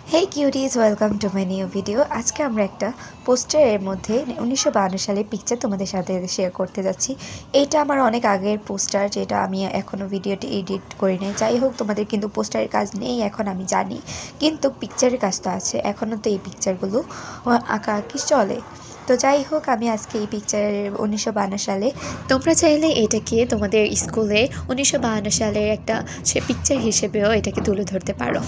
Hey cuties, welcome to my new video. আজকে আমরা একটা পোস্টারের মধ্যে 1952 সালের পিকচার তোমাদের সাথে শেয়ার করতে যাচ্ছি। এইটা আমার অনেক আগের পোস্টার, যেটা আমি এখনো ভিডিওটি এডিট করি নাই। যাই হোক, তোমাদের কিন্তু পোস্টারের কাজ নেই এখন আমি জানি, কিন্তু পিকচারের কাজ তো আছে। এখনও তো এই পিকচারগুলো আঁকাআঁকি চলে। তো যাই হোক, আমি আজকে এই পিকচারের 1952 সালে, তোমরা চাইলে এটাকে তোমাদের স্কুলে 1952 সালের একটা পিকচার হিসেবেও এটাকে তুলে ধরতে পারো।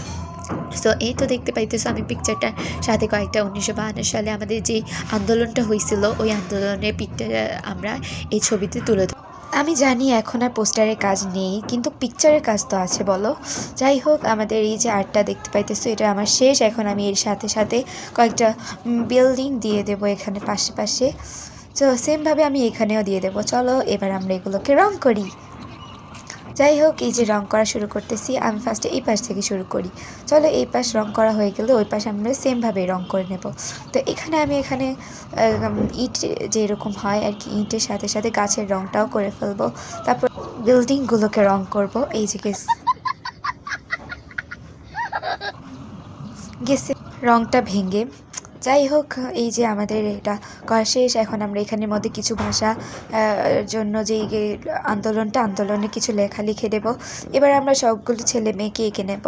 তো এই তো দেখতে পাইতেছো, আমি পিকচারটার সাথে কয়েকটা 1952 সালে আমাদের যে আন্দোলনটা হয়েছিল ওই আন্দোলনের পিকচার আমরা এই ছবিতে তুলে ধরি। আমি জানি এখন আর পোস্টারের কাজ নেই, কিন্তু পিকচারের কাজ তো আছে, বলো। যাই হোক, আমাদের এই যে আর্টটা দেখতে পাইতেছো এটা আমার শেষ। এখন আমি এর সাথে সাথে কয়েকটা বিল্ডিং দিয়ে দেবো এখানে পাশে পাশে। তো সেমভাবে আমি এখানেও দিয়ে দেবো। চলো এবার আমরা এগুলোকে রং করি। যাই হোক, এই যে রং করা শুরু করতেছি, আমি ফার্স্টে এই পাশ থেকে শুরু করি। চলো, এই পাশ রং করা হয়ে গেলে ওই পাশ আমরা সেমভাবে রং করে নেব। তো এখানে আমি ইট যেরকম হয় আর কি, ইটের সাথে সাথে গাছের রংটাও করে ফেলবো। তারপর বিল্ডিংগুলোকে রং করব। এই যে গেছে রংটা ভেঙে। যাই হোক, এই যে আমাদের এটা করা শেষ। এখন আমরা এখানের মধ্যে কিছু ভাষা জন্য যে আন্দোলনে কিছু লেখা লিখে দেব। এবার আমরা সবগুলো ছেলে মেয়েকে এঁকে নেব।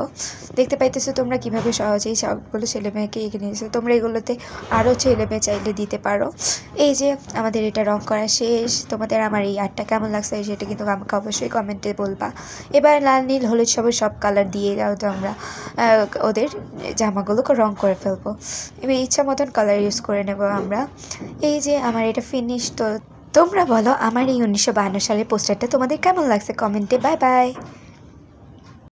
দেখতে পাইতেছো তোমরা কিভাবে সহজেই সবগুলো ছেলে মেয়েকে এঁকে নিয়েছো। তোমরা এগুলোতে আরও ছেলে মেয়ে চাইলে দিতে পারো। এই যে আমাদের এটা রং করা শেষ। তোমাদের আমার এই আর্টটা কেমন লাগছে সেটা কিন্তু আমাকে অবশ্যই কমেন্টে বলবা। এবার লাল নীল হলুদ সব কালার দিয়ে দাও, তো আমরা ওদের জামাগুলোকে রং করে ফেলবো। এবার ইচ্ছা মতন কালার ইউজ করে নেব আমরা। এই যে আমার এটা ফিনিশ। তো তোমরা বলো আমার এই 1952 সালের পোস্টারটা তোমাদের কেমন লাগছে কমেন্টে। Bye bye.